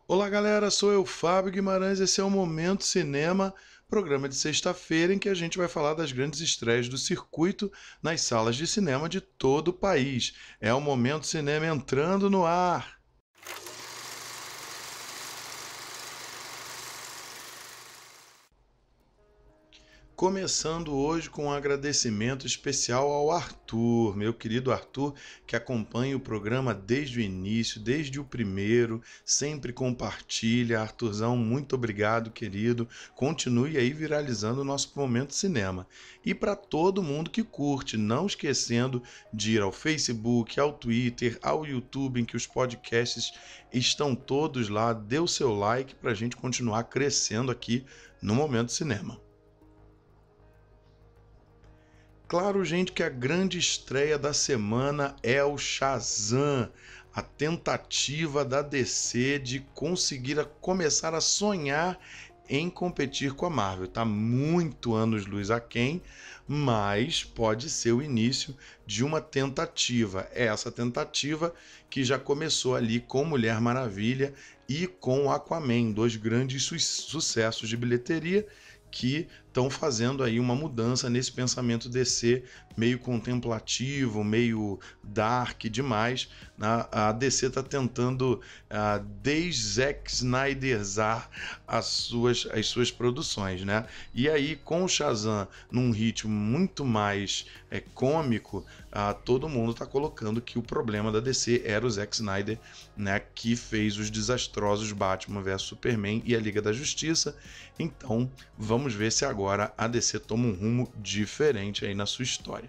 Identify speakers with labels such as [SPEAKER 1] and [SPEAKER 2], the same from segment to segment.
[SPEAKER 1] Olá galera, sou eu, Fábio Guimarães, esse é o Momento Cinema, programa de sexta-feira em que a gente vai falar das grandes estreias do circuito nas salas de cinema de todo o país. É o Momento Cinema entrando no ar. Começando hoje com um agradecimento especial ao Arthur, meu querido Arthur, que acompanha o programa desde o início, desde o primeiro, sempre compartilha. Arthurzão, muito obrigado, querido. Continue aí viralizando o nosso Momento Cinema. E para todo mundo que curte, não esquecendo de ir ao Facebook, ao Twitter, ao YouTube, em que os podcasts estão todos lá. Dê o seu like para a gente continuar crescendo aqui no Momento Cinema. Claro, gente, que a grande estreia da semana é o Shazam, a tentativa da DC de conseguir começar a sonhar em competir com a Marvel. Tá muito anos-luz aquém, mas pode ser o início de uma tentativa. É essa tentativa que já começou ali com Mulher Maravilha e com Aquaman, dois grandes sucessos de bilheteria que estão fazendo aí uma mudança nesse pensamento DC meio contemplativo, meio dark demais. A DC está tentando Zack Snyderzar as suas produções, né? E aí com o Shazam num ritmo muito mais cômico, todo mundo está colocando que o problema da DC era o Zack Snyder, né? Que fez os desastrosos Batman vs Superman e a Liga da Justiça. Então vamos ver se agora a DC toma um rumo diferente aí na sua história.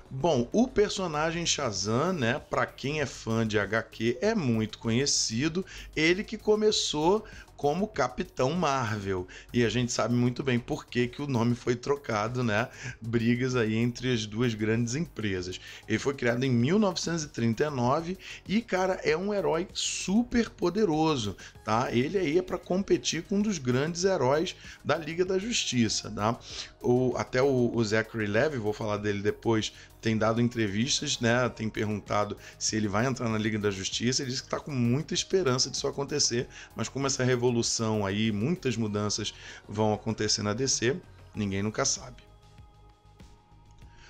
[SPEAKER 1] Bom, o personagem Shazam, né, para quem é fã de HQ, é muito conhecido. Ele que começou como Capitão Marvel. E a gente sabe muito bem por que o nome foi trocado, né? Brigas aí entre as duas grandes empresas. Ele foi criado em 1939 e, cara, é um herói super poderoso, tá? Ele aí é para competir com um dos grandes heróis da Liga da Justiça, tá? Até o Zachary Levi, vou falar dele depois, tem dado entrevistas, né? Tem perguntado se ele vai entrar na Liga da Justiça. Ele diz que está com muita esperança disso acontecer, mas como essa revolução aí, muitas mudanças vão acontecer na DC, ninguém nunca sabe.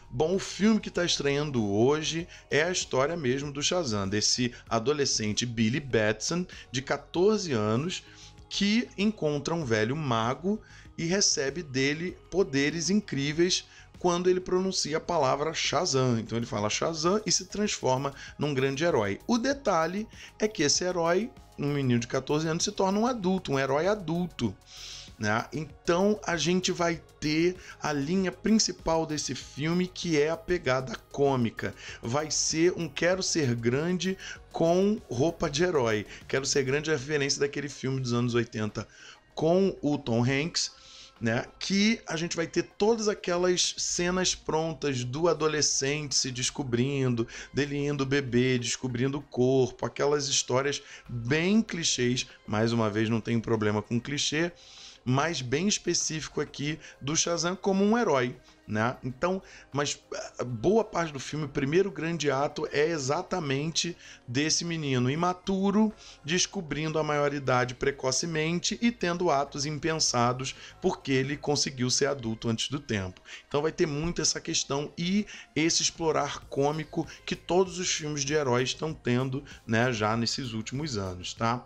[SPEAKER 1] Bom, o filme que está estreando hoje é a história mesmo do Shazam, desse adolescente Billy Batson, de 14 anos, que encontra um velho mago e recebe dele poderes incríveis quando ele pronuncia a palavra Shazam. Então ele fala Shazam e se transforma num grande herói. O detalhe é que esse herói, um menino de 14 anos, se torna um adulto, um herói adulto. Né? Então a gente vai ter a linha principal desse filme, que é a pegada cômica. Vai ser um Quero Ser Grande com roupa de herói. Quero Ser Grande é a referência daquele filme dos anos 80 com o Tom Hanks, né? Que a gente vai ter todas aquelas cenas prontas do adolescente se descobrindo, dele indo beber, descobrindo o corpo, aquelas histórias bem clichês. Mais uma vez, não tem problema com clichê, mas bem específico aqui do Shazam como um herói, né? Então, mas boa parte do filme, o primeiro grande ato é exatamente desse menino imaturo descobrindo a maioridade precocemente e tendo atos impensados porque ele conseguiu ser adulto antes do tempo. Então vai ter muito essa questão e esse explorar cômico que todos os filmes de heróis estão tendo, né, já nesses últimos anos, tá?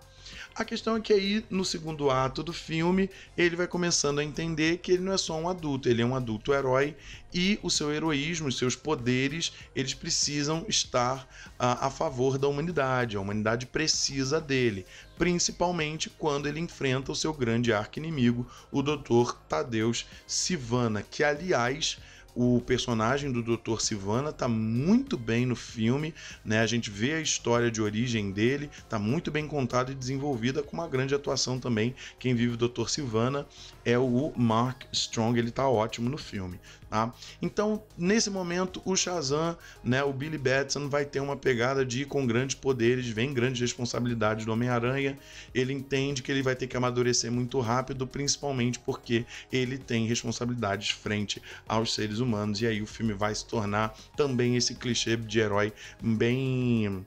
[SPEAKER 1] A questão é que aí, no segundo ato do filme, ele vai começando a entender que ele não é só um adulto, ele é um adulto herói e o seu heroísmo, os seus poderes, eles precisam estar a favor da humanidade. A humanidade precisa dele, principalmente quando ele enfrenta o seu grande arqui-inimigo, o Dr. Tadeusz Sivana, que, aliás, o personagem do Dr. Sivana está muito bem no filme, né? A gente vê a história de origem dele, está muito bem contada e desenvolvida, com uma grande atuação também. Quem vive o Dr. Sivana é o Mark Strong, ele está ótimo no filme, tá? Então, nesse momento, o Shazam, né, o Billy Batson, vai ter uma pegada de com grandes poderes, vem grandes responsabilidades do Homem-Aranha. Ele entende que ele vai ter que amadurecer muito rápido, principalmente porque ele tem responsabilidades frente aos seres humanos, e aí o filme vai se tornar também esse clichê de herói bem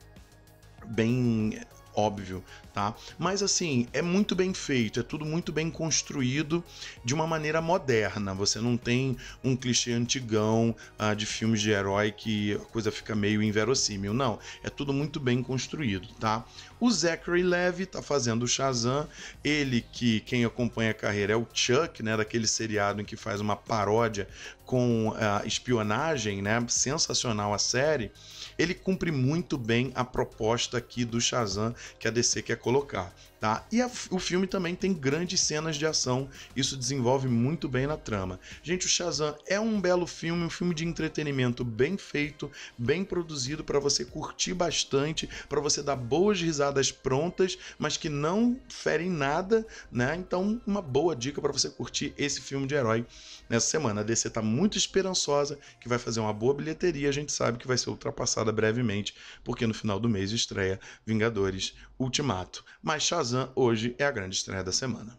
[SPEAKER 1] bem óbvio, tá? Mas assim, é muito bem feito, é tudo muito bem construído de uma maneira moderna. Você não tem um clichê antigão de filmes de herói que a coisa fica meio inverossímil, não. É tudo muito bem construído, tá? O Zachary Levi tá fazendo o Shazam, ele que quem acompanha a carreira é o Chuck, né, daquele seriado em que faz uma paródia com espionagem, né? Sensacional a série. Ele cumpre muito bem a proposta aqui do Shazam que a DC quer colocar, tá? E o filme também tem grandes cenas de ação, isso desenvolve muito bem na trama. Gente, o Shazam é um belo filme, um filme de entretenimento bem feito, bem produzido para você curtir bastante, para você dar boas risadas prontas, mas que não ferem nada, né? Então, uma boa dica para você curtir esse filme de herói nessa semana. A DC está muito esperançosa que vai fazer uma boa bilheteria, a gente sabe que vai ser ultrapassada brevemente, porque no final do mês estreia Vingadores Ultimato. Mas Shazam hoje é a grande estreia da semana.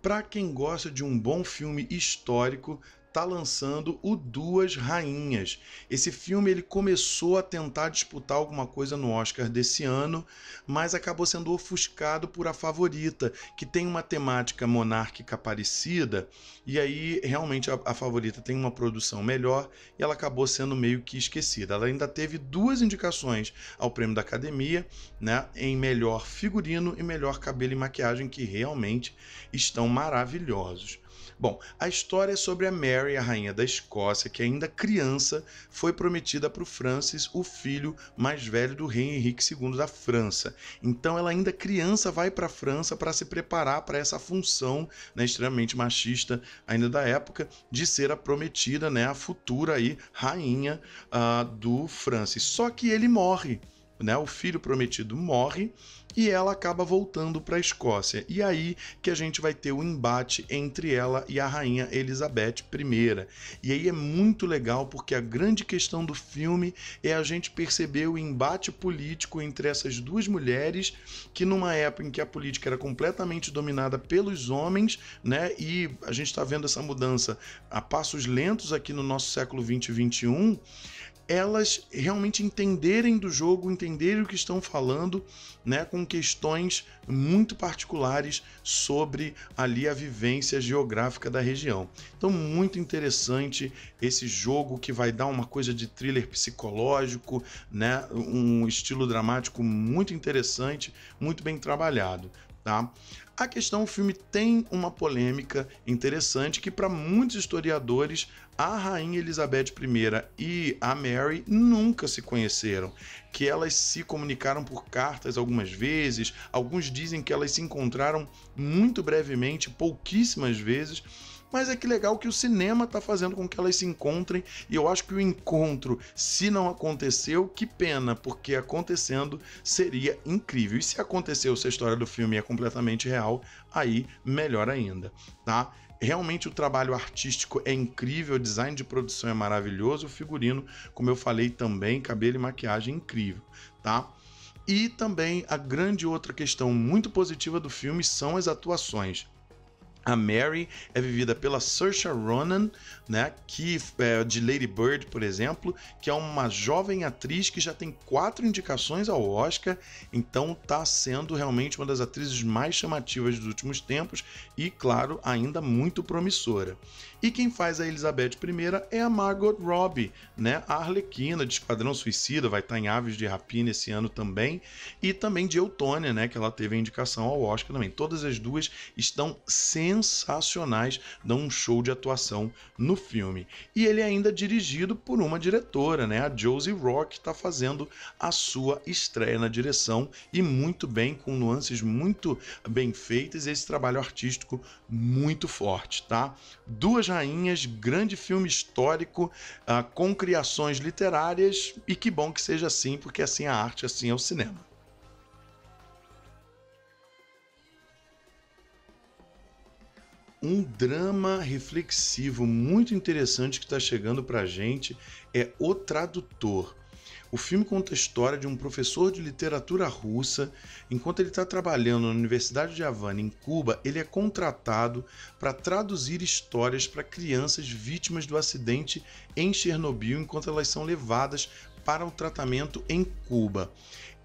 [SPEAKER 1] Para quem gosta de um bom filme histórico, tá lançando o Duas Rainhas. Esse filme ele começou a tentar disputar alguma coisa no Oscar desse ano, mas acabou sendo ofuscado por A Favorita, que tem uma temática monárquica parecida, e aí realmente a Favorita tem uma produção melhor e ela acabou sendo meio que esquecida. Ela ainda teve 2 indicações ao Prêmio da Academia, né, em melhor figurino e melhor cabelo e maquiagem, que realmente estão maravilhosos. Bom, a história é sobre a Mary, a rainha da Escócia, que ainda criança foi prometida para o Francis, o filho mais velho do rei Henrique II da França. Então ela ainda criança vai para a França para se preparar para essa função, né, extremamente machista ainda da época, de ser a prometida, né, a futura aí, rainha do Francis. Só que ele morre. Né, o filho prometido morre e ela acaba voltando para a Escócia. E aí que a gente vai ter o embate entre ela e a rainha Elizabeth I. E aí é muito legal porque a grande questão do filme é a gente perceber o embate político entre essas duas mulheres, que numa época em que a política era completamente dominada pelos homens, né? E a gente está vendo essa mudança a passos lentos aqui no nosso século 20 e 21, elas realmente entenderem do jogo, entenderem o que estão falando, né, com questões muito particulares sobre ali a vivência geográfica da região. Então, muito interessante esse jogo que vai dar uma coisa de thriller psicológico, né, um estilo dramático muito interessante, muito bem trabalhado, tá? A questão, o filme tem uma polêmica interessante que para muitos historiadores a rainha Elizabeth I e a Mary nunca se conheceram, que elas se comunicaram por cartas algumas vezes, alguns dizem que elas se encontraram muito brevemente, pouquíssimas vezes, mas é que legal que o cinema está fazendo com que elas se encontrem, e eu acho que o encontro, se não aconteceu, que pena, porque acontecendo seria incrível. E se aconteceu, se a história do filme é completamente real, aí melhor ainda, tá? Realmente o trabalho artístico é incrível, o design de produção é maravilhoso, o figurino, como eu falei também, cabelo e maquiagem incrível, tá? E também a grande outra questão muito positiva do filme são as atuações. A Mary é vivida pela Saoirse Ronan, né, que é de Lady Bird, por exemplo, que é uma jovem atriz que já tem 4 indicações ao Oscar, então está sendo realmente uma das atrizes mais chamativas dos últimos tempos e, claro, ainda muito promissora. E quem faz a Elizabeth I é a Margot Robbie, né, a Arlequina de Esquadrão Suicida, vai estar em Aves de Rapina esse ano também, e também de Eutônia, né, que ela teve a indicação ao Oscar também. Todas as duas estão sensacionais, dão um show de atuação no filme. E ele é ainda dirigido por uma diretora, né, a Josie Rock, está fazendo a sua estreia na direção e muito bem, com nuances muito bem feitas e esse trabalho artístico muito forte, tá? Duas Rainhas, grande filme histórico, com criações literárias, e que bom que seja assim, porque assim é a arte, assim é o cinema. Um drama reflexivo muito interessante que está chegando para a gente é O Tradutor. O filme conta a história de um professor de literatura russa. Enquanto ele está trabalhando na Universidade de Havana, em Cuba, ele é contratado para traduzir histórias para crianças vítimas do acidente em Chernobyl, enquanto elas são levadas para o tratamento em Cuba.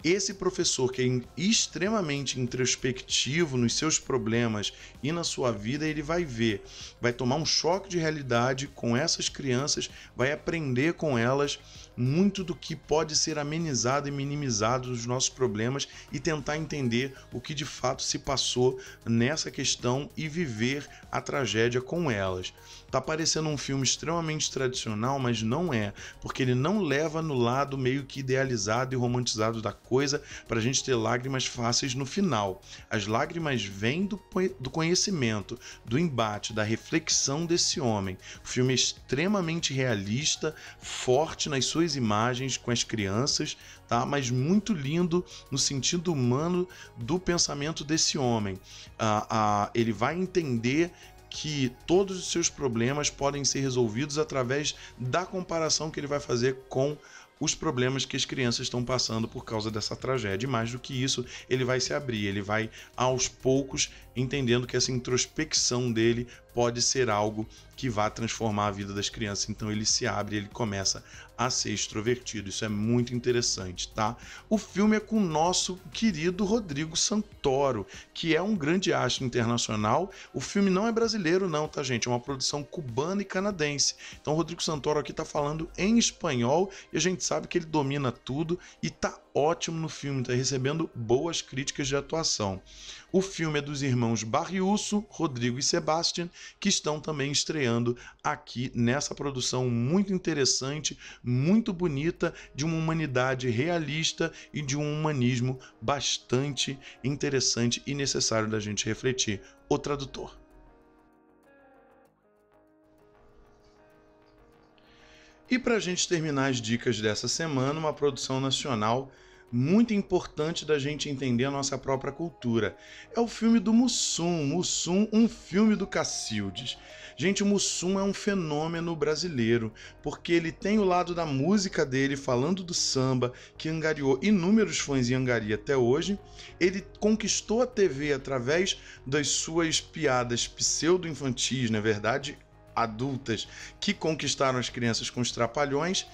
[SPEAKER 1] Esse professor, que é extremamente introspectivo nos seus problemas e na sua vida, ele vai tomar um choque de realidade com essas crianças, vai aprender com elas muito do que pode ser amenizado e minimizado dos nossos problemas e tentar entender o que de fato se passou nessa questão e viver a tragédia com elas. Tá parecendo um filme extremamente tradicional, mas não é, porque ele não leva no lado meio que idealizado e romantizado da coisa para a gente ter lágrimas fáceis no final. As lágrimas vêm do conhecimento, do embate, da reflexão desse homem. O filme é extremamente realista, forte nas suas imagens com as crianças, tá? Mas muito lindo no sentido humano do pensamento desse homem. Ele vai entender que todos os seus problemas podem ser resolvidos através da comparação que ele vai fazer com os problemas que as crianças estão passando por causa dessa tragédia. E mais do que isso, ele vai se abrir, ele vai aos poucos entendendo que essa introspecção dele pode ser algo que vai transformar a vida das crianças. Então ele se abre, ele começa a ser extrovertido. Isso é muito interessante, tá? O filme é com o nosso querido Rodrigo Santoro, que é um grande astro internacional. O filme não é brasileiro não, tá, gente? É uma produção cubana e canadense. Então o Rodrigo Santoro aqui tá falando em espanhol e a gente sabe que ele domina tudo e tá ótimo no filme, tá recebendo boas críticas de atuação. O filme é dos irmãos Barriuso, Rodrigo e Sebastian, que estão também estreando aqui nessa produção muito interessante, muito bonita, de uma humanidade realista e de um humanismo bastante interessante e necessário da gente refletir. O Tradutor. E para a gente terminar as dicas dessa semana, uma produção nacional muito importante da gente entender a nossa própria cultura. É o filme do Mussum. Mussum, um filme do Cacildes. Gente, o Mussum é um fenômeno brasileiro, porque ele tem o lado da música dele, falando do samba, que angariou inúmeros fãs e angaria até hoje. Ele conquistou a TV através das suas piadas pseudo-infantis, na verdade, adultas, que conquistaram as crianças com os Trapalhões,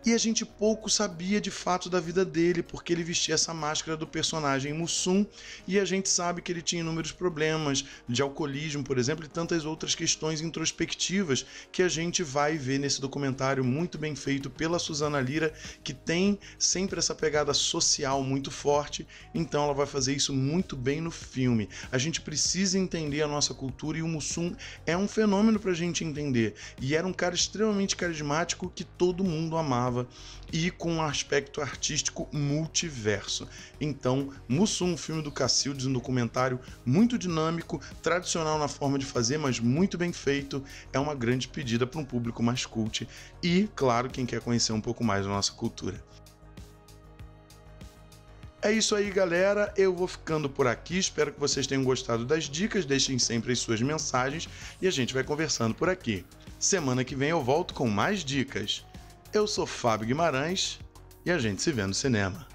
[SPEAKER 1] e a gente pouco sabia de fato da vida dele, porque ele vestia essa máscara do personagem Mussum, e a gente sabe que ele tinha inúmeros problemas de alcoolismo, por exemplo, e tantas outras questões introspectivas que a gente vai ver nesse documentário muito bem feito pela Suzana Lira, que tem sempre essa pegada social muito forte, então ela vai fazer isso muito bem no filme. A gente precisa entender a nossa cultura e o Mussum é um fenômeno pra gente entender, e era um cara extremamente carismático que todo mundo amava e com um aspecto artístico multiverso. Então, Mussum, um filme do Cacildes, um documentário muito dinâmico, tradicional na forma de fazer, mas muito bem feito, é uma grande pedida para um público mais cult e, claro, quem quer conhecer um pouco mais da nossa cultura. É isso aí, galera, eu vou ficando por aqui, espero que vocês tenham gostado das dicas, deixem sempre as suas mensagens e a gente vai conversando por aqui. Semana que vem eu volto com mais dicas. Eu sou Fábio Guimarães e a gente se vê no cinema.